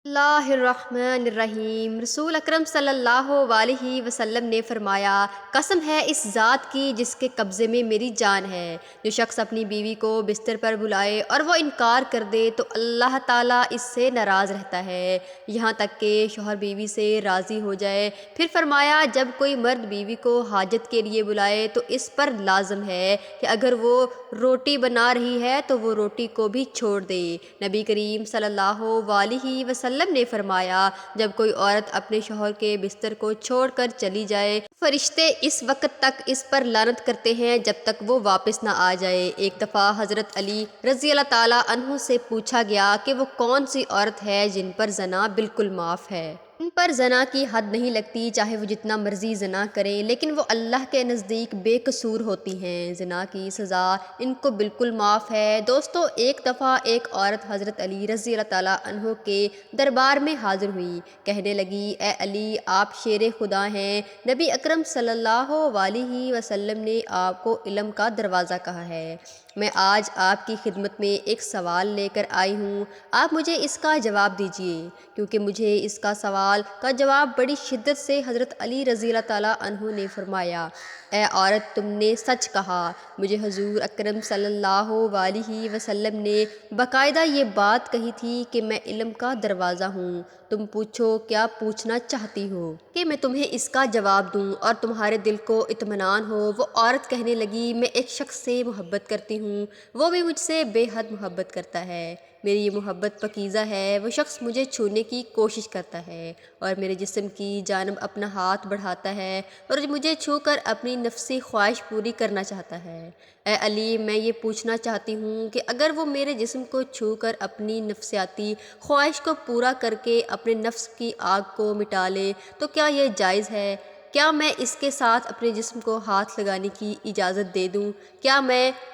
اللہ الرحمن الرحیم۔ رسول اکرم صلی اللہ علیہ وسلم نے فرمایا، قسم ہے اس ذات کی جس کے قبضے میں میری جان ہے، جو شخص اپنی بیوی کو بستر پر بلائے اور وہ انکار کر دے تو اللہ تعالیٰ اس سے ناراض رہتا ہے یہاں تک کہ شوہر بیوی سے راضی ہو جائے۔ پھر فرمایا، جب کوئی مرد بیوی کو حاجت کے لیے بلائے تو اس پر لازم ہے کہ اگر وہ روٹی بنا رہی ہے تو وہ روٹی کو بھی چھوڑ دے۔ نبی کریم صلی اللہ علیہ وسلم نے فرمایا، جب کوئی عورت اپنے شوہر کے بستر کو چھوڑ کر چلی جائے، فرشتے اس وقت تک اس پر لعنت کرتے ہیں جب تک وہ واپس نہ آ جائے۔ ایک دفعہ حضرت علی رضی اللہ تعالیٰ عنہ سے پوچھا گیا کہ وہ کون سی عورت ہے جن پر زنا بالکل معاف ہے؟ ان پر زنا کی حد نہیں لگتی، چاہے وہ جتنا مرضی زنا کریں، لیکن وہ اللہ کے نزدیک بے قصور ہوتی ہیں، زنا کی سزا ان کو بالکل معاف ہے۔ دوستو، ایک دفعہ ایک عورت حضرت علی رضی اللہ تعالیٰ عنہ کے دربار میں حاضر ہوئی، کہنے لگی، اے علی، آپ شیر خدا ہیں، نبی اکرم صلی اللہ علیہ وسلم نے آپ کو علم کا دروازہ کہا ہے۔ میں آج آپ کی خدمت میں ایک سوال لے کر آئی ہوں، آپ مجھے اس کا جواب دیجئے، کیونکہ مجھے اس کا سوال کا جواب بڑی شدت سے حضرت علی رضی اللہ تعالیٰ عنہ نے فرمایا، اے عورت، تم نے سچ کہا، مجھے حضور اکرم صلی اللہ علیہ وسلم نے باقاعدہ یہ بات کہی تھی کہ میں علم کا دروازہ ہوں، تم پوچھو کیا پوچھنا چاہتی ہو کہ میں تمہیں اس کا جواب دوں اور تمہارے دل کو اطمینان ہو۔ وہ عورت کہنے لگی، میں ایک شخص سے محبت کرتی ہوں، وہ بھی مجھ سے بے حد محبت کرتا ہے، میری یہ محبت پاکیزہ ہے، وہ شخص مجھے چھونے کی کوشش کرتا ہے اور میرے جسم کی جانب اپنا ہاتھ بڑھاتا ہے اور مجھے چھو کر اپنی نفسی خواہش پوری کرنا چاہتا ہے۔ اے علی، میں یہ پوچھنا چاہتی ہوں کہ اگر وہ میرے جسم کو چھو کر اپنی نفسیاتی خواہش کو پورا کر کے اپنے نفس کی آگ کو مٹا لے تو کیا یہ جائز ہے؟ کیا میں اس کے ساتھ اپنے جسم کو ہاتھ لگانے کی اجازت دے دوں؟ کیا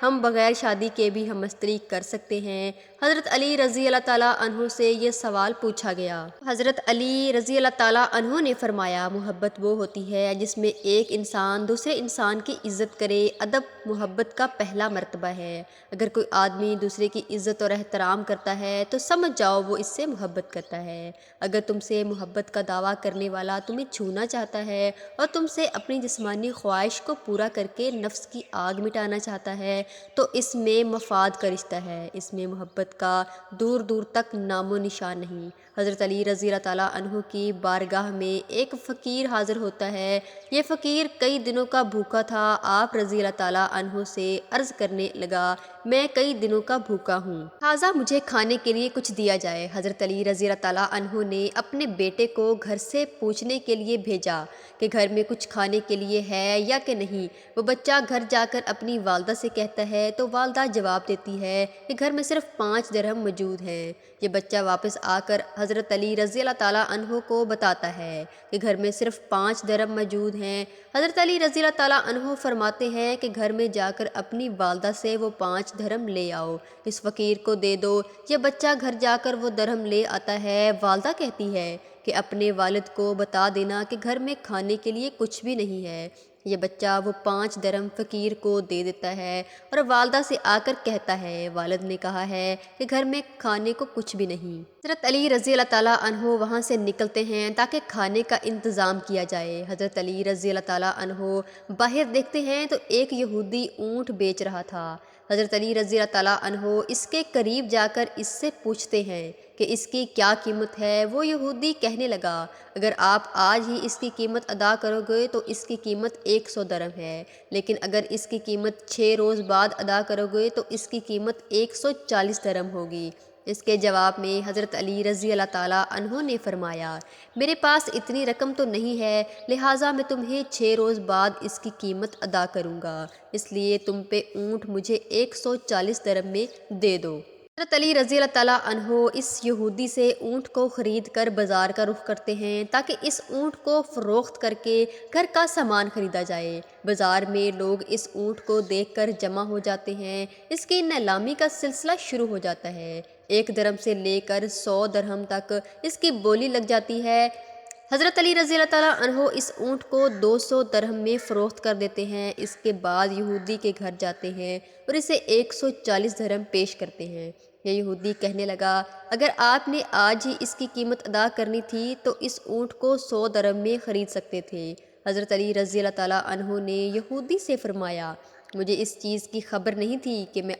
ہم بغیر شادی کے بھی ہم مستری کر سکتے ہیں؟ حضرت علی رضی اللہ تعالیٰ عنہ سے یہ سوال پوچھا گیا۔ حضرت علی رضی اللہ تعالیٰ عنہ نے فرمایا، محبت وہ ہوتی ہے جس میں ایک انسان دوسرے انسان کی عزت کرے، ادب محبت کا پہلا مرتبہ ہے۔ اگر کوئی آدمی دوسرے کی عزت اور احترام کرتا ہے تو سمجھ جاؤ وہ اس سے محبت کرتا ہے۔ اگر تم سے محبت کا دعویٰ کرنے والا تمہیں چھونا چاہتا ہے اور تم سے اپنی جسمانی خواہش کو پورا کر کے نفس کی آگ مٹانا چاہتا ہے تو اس میں مفاد کا رشتہ ہے، اس میں محبت کا دور دور تک نام و نشان نہیں۔ حضرت علی رضی اللہ تعالیٰ عنہ کی بارگاہ میں ایک فقیر حاضر ہوتا ہے۔ یہ فقیر کئی دنوں کا بھوکا تھا۔ آپ رضی اللہ تعالیٰ عنہ سے عرض کرنے لگا، میں کئی دنوں کا بھوکا ہوں، لہٰذا مجھے کھانے کے لیے کچھ دیا جائے۔ حضرت علی رضی اللہ تعالیٰ عنہ نے اپنے بیٹے کو گھر سے پوچھنے کے لیے بھیجا کہ گھر میں کچھ کھانے کے لیے ہے یا کہ نہیں۔ وہ بچہ گھر جا کر اپنی والدہ سے کہتا ہے تو والدہ جواب دیتی ہے کہ گھر میں صرف 5 درہم موجود ہیں۔ یہ بچہ واپس آ کر حضرت علی رضی اللہ تعالیٰ عنہ کو بتاتا ہے کہ گھر میں صرف 5 درہم موجود ہیں۔ حضرت علی رضی اللہ تعالیٰ عنہ فرماتے ہیں کہ گھر میں جا کر اپنی والدہ سے وہ 5 درہم لے آؤ، اس فقیر کو دے دو۔ یہ بچہ گھر جا کر وہ درہم لے آتا ہے۔ والدہ کہتی ہے کہ اپنے والد کو بتا دینا کہ گھر میں کھانے کے لیے کچھ بھی نہیں ہے۔ یہ بچہ وہ 5 درہم فقیر کو دے دیتا ہے اور والدہ سے آ کر کہتا ہے، والد نے کہا ہے کہ گھر میں کھانے کو کچھ بھی نہیں۔ حضرت علی رضی اللہ تعالیٰ عنہ وہاں سے نکلتے ہیں تاکہ کھانے کا انتظام کیا جائے۔ حضرت علی رضی اللہ تعالیٰ عنہ باہر دیکھتے ہیں تو ایک یہودی اونٹ بیچ رہا تھا۔ حضرت علی رضی اللہ تعالیٰ عنہ اس کے قریب جا کر اس سے پوچھتے ہیں کہ اس کی کیا قیمت ہے؟ وہ یہودی کہنے لگا، اگر آپ آج ہی اس کی قیمت ادا کرو گے تو اس کی قیمت 100 درہم ہے، لیکن اگر اس کی قیمت 6 روز بعد ادا کرو گے تو اس کی قیمت 140 درہم ہوگی۔ اس کے جواب میں حضرت علی رضی اللہ تعالیٰ عنہ نے فرمایا، میرے پاس اتنی رقم تو نہیں ہے، لہٰذا میں تمہیں 6 روز بعد اس کی قیمت ادا کروں گا، اس لیے تم پہ اونٹ مجھے 140 درہم میں دے دو۔ حضرت علی رضی اللہ تعالیٰ عنہ اس یہودی سے اونٹ کو خرید کر بازار کا رخ کرتے ہیں تاکہ اس اونٹ کو فروخت کر کے گھر کا سامان خریدا جائے۔ بازار میں لوگ اس اونٹ کو دیکھ کر جمع ہو جاتے ہیں۔ اس کی نیلامی کا سلسلہ شروع ہو جاتا ہے۔ 1 درہم سے لے کر 100 درہم تک اس کی بولی لگ جاتی ہے۔ حضرت علی رضی اللہ تعالیٰ عنہ اس اونٹ کو 200 درہم میں فروخت کر دیتے ہیں۔ اس کے بعد یہودی کے گھر جاتے ہیں اور اسے 140 درہم پیش کرتے ہیں۔ یہ یہودی کہنے لگا، اگر آپ نے آج ہی اس کی قیمت ادا کرنی تھی تو اس اونٹ کو 100 درہم میں خرید سکتے تھے۔ حضرت علی رضی اللہ تعالیٰ عنہ نے یہودی سے فرمایا، مجھے اس چیز کی خبر نہیں تھی کہ میں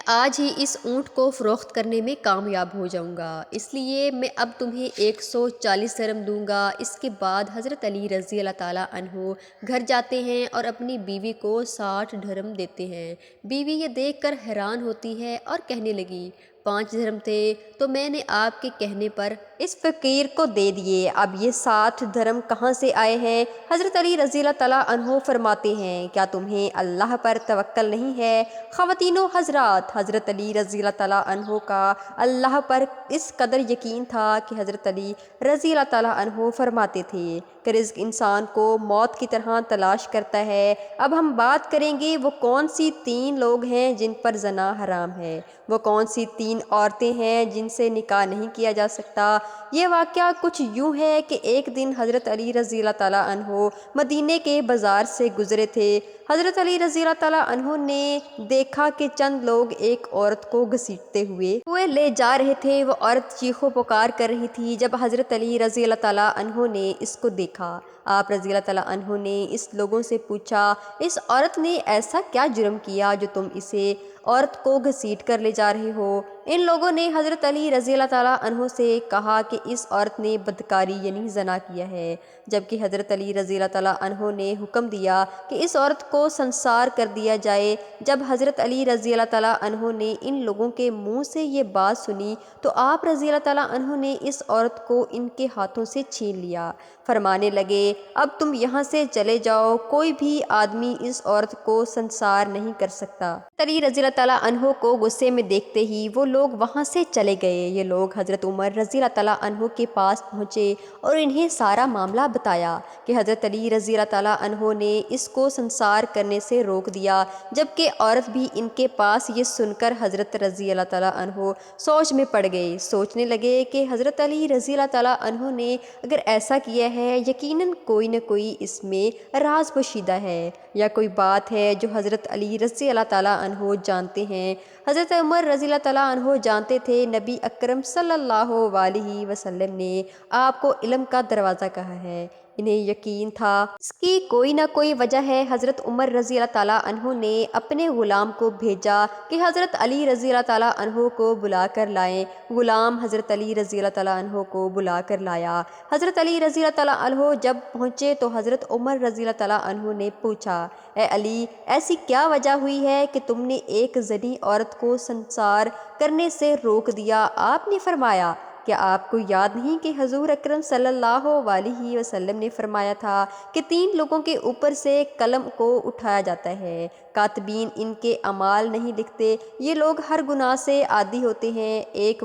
آج ہی اس اونٹ کو فروخت کرنے میں کامیاب ہو جاؤں گا، اس لیے میں اب تمہیں 140 درہم دوں گا۔ اس کے بعد حضرت علی رضی اللہ تعالیٰ عنہ گھر جاتے ہیں اور اپنی بیوی کو 60 درہم دیتے ہیں۔ بیوی یہ دیکھ کر حیران ہوتی ہے اور کہنے لگی، 5 درہم تھے تو میں نے آپ کے کہنے پر اس فقیر کو دے دیے، اب یہ 60 درہم کہاں سے آئے ہیں؟ حضرت علی رضی اللہ تعالیٰ عنہ فرماتے ہیں، کیا تمہیں اللہ پر توکل نہیں ہے؟ خواتین و حضرات، حضرت علی رضی اللہ تعالیٰ عنہ کا اللہ پر اس قدر یقین تھا کہ حضرت علی رضی اللہ تعالیٰ عنہ فرماتے تھے کہ رزق انسان کو موت کی طرح تلاش کرتا ہے۔ اب ہم بات کریں گے وہ کون سی 3 لوگ ہیں جن پر زنا حرام ہے، وہ کون سی 3 عورتیں ہیں جن سے نکاح نہیں کیا جا سکتا۔ یہ واقعہ کچھ یوں ہے کہ ایک دن حضرت علی رضی اللہ تعالیٰ عنہ مدینے کے بازار سے گزرے تھے۔ حضرت علی رضی اللہ تعالیٰ عنہ نے دیکھا کہ چند لوگ ایک عورت کو گھسیٹتے ہوئے لے جا رہے تھے۔ وہ عورت چیخو پکار کر رہی تھی۔ جب حضرت علی رضی اللہ تعالیٰ عنہ نے اس کو دیکھا، آپ رضی اللہ تعالیٰ عنہ نے اس لوگوں سے پوچھا، اس عورت نے ایسا کیا جرم کیا جو تم اسے عورت کو گھسیٹ کر لے جا رہے ہو؟ ان لوگوں نے حضرت علی رضی اللہ تعالیٰ عنہ سے کہا کہ اس عورت نے بدکاری یعنی زنا کیا ہے، جبکہ حضرت علی رضی اللہ تعالیٰ عنہ نے حکم دیا کہ اس عورت کو سنسار کر دیا جائے۔ جب حضرت علی رضی اللہ تعالیٰ عنہ نے ان لوگوں کے منہ سے یہ بات سنی تو آپ رضی اللہ تعالیٰ عنہ نے اس عورت کو ان کے ہاتھوں سے چھین لیا، فرمانے لگے، اب تم یہاں سے چلے جاؤ، کوئی بھی آدمی اس عورت کو سنسار نہیں کر سکتا۔ علی رضی اللہ تعالیٰ عنہ کو غصے میں دیکھتے ہی وہ لوگ وہاں سے چلے گئے۔ یہ لوگ حضرت عمر رضی اللہ تعالیٰ عنہ کے پاس پہنچے اور انہیں سارا معاملہ بتایا کہ حضرت علی رضی اللہ تعالیٰ عنہ نے اس کو سنسار کرنے سے روک دیا، جبکہ عورت بھی ان کے پاس یہ سن کر حضرت رضی اللہ تعالیٰ عنہ سوچ میں پڑ گئے، سوچنے لگے کہ حضرت علی رضی اللہ تعالیٰ عنہ نے اگر ایسا کیا ہے یقیناً کوئی نہ کوئی اس میں راز پوشیدہ ہے، یا کوئی بات ہے جو حضرت علی رضی اللہ تعالیٰ عنہ جانتے ہیں۔ حضرت عمر رضی اللہ تعالیٰ عنہ جانتے تھے نبی اکرم صلی اللہ علیہ وسلم نے آپ کو علم کا دروازہ کہا ہے، انہیں یقین تھا اس کی کوئی نہ کوئی وجہ ہے۔ حضرت عمر رضی اللہ تعالیٰ عنہ نے اپنے غلام کو بھیجا کہ حضرت علی رضی اللہ تعالیٰ عنہ کو بلا کر لائیں۔ غلام حضرت علی رضی اللہ تعالیٰ عنہ کو بلا کر لایا۔ حضرت علی رضی اللہ تعالیٰ عنہ جب پہنچے تو حضرت عمر رضی اللہ تعالیٰ عنہ نے پوچھا، اے علی، ایسی کیا وجہ ہوئی ہے کہ تم نے ایک زنی عورت کو سنسار کرنے سے روک دیا؟ آپ نے فرمایا، کیا آپ کو یاد نہیں کہ حضور اکرم صلی اللہ علیہ وسلم نے فرمایا تھا کہ 3 لوگوں کے اوپر سے قلم کو اٹھایا جاتا ہے، کاتبین ان کے اعمال نہیں لکھتے، یہ لوگ ہر گناہ سے عادی ہوتے ہیں، ایک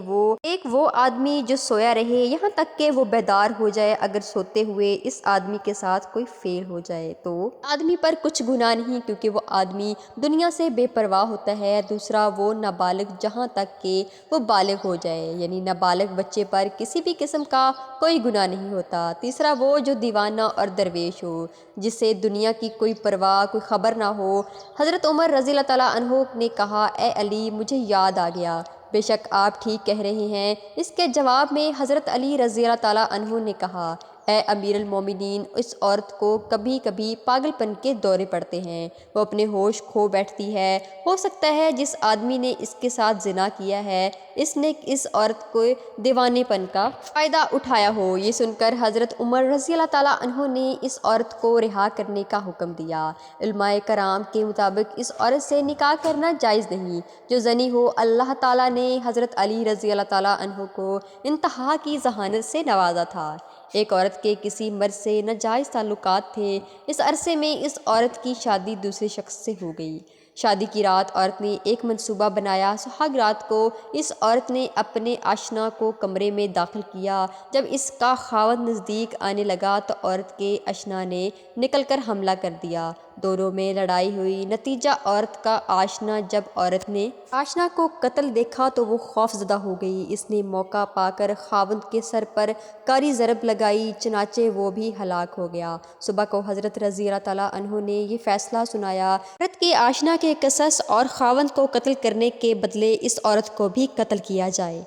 وہ آدمی جو سویا رہے یہاں تک کہ وہ بیدار ہو جائے، اگر سوتے ہوئے اس آدمی کے ساتھ کوئی فعل ہو جائے تو آدمی پر کچھ گناہ نہیں، کیونکہ وہ آدمی دنیا سے بے پرواہ ہوتا ہے۔ دوسرا وہ نابالغ جہاں تک کہ وہ بالغ ہو جائے، یعنی نابالغ بچے پر کسی بھی قسم کا کوئی گناہ نہیں ہوتا۔ تیسرا وہ جو دیوانہ اور درویش ہو، جسے دنیا کی کوئی پرواہ کوئی خبر نہ ہو۔ حضرت عمر رضی اللہ تعالیٰ عنہ نے کہا، اے علی، مجھے یاد آ گیا، بے شک آپ ٹھیک کہہ رہے ہیں۔ اس کے جواب میں حضرت علی رضی اللہ تعالیٰ عنہ نے کہا، اے امیر المومنین، اس عورت کو کبھی کبھی پاگل پن کے دورے پڑتے ہیں، وہ اپنے ہوش کھو بیٹھتی ہے، ہو سکتا ہے جس آدمی نے اس کے ساتھ زنا کیا ہے اس نے اس عورت کو دیوانے پن کا فائدہ اٹھایا ہو۔ یہ سن کر حضرت عمر رضی اللہ تعالیٰ عنہ نے اس عورت کو رہا کرنے کا حکم دیا۔ علماء کرام کے مطابق اس عورت سے نکاح کرنا جائز نہیں جو زنی ہو۔ اللہ تعالیٰ نے حضرت علی رضی اللہ تعالیٰ عنہ کو انتہا کی ذہانت سے نوازا تھا۔ ایک عورت کے کسی مرد سے ناجائز تعلقات تھے، اس عرصے میں اس عورت کی شادی دوسرے شخص سے ہو گئی۔ شادی کی رات عورت نے ایک منصوبہ بنایا۔ سہاگ رات کو اس عورت نے اپنے آشنا کو کمرے میں داخل کیا۔ جب اس کا خاوند نزدیک آنے لگا تو عورت کے آشنا نے نکل کر حملہ کر دیا۔ دونوں میں لڑائی ہوئی۔ نتیجہ عورت کا آشنا، جب عورت نے آشنا کو قتل دیکھا تو وہ خوف زدہ ہو گئی۔ اس نے موقع پا کر خاوند کے سر پر کاری ضرب لگائی، چنانچہ وہ بھی ہلاک ہو گیا۔ صبح کو حضرت رضی اللہ تعالیٰ عنہ نے یہ فیصلہ سنایا، عورت کے آشنا کے قصاص اور خاوند کو قتل کرنے کے بدلے اس عورت کو بھی قتل کیا جائے۔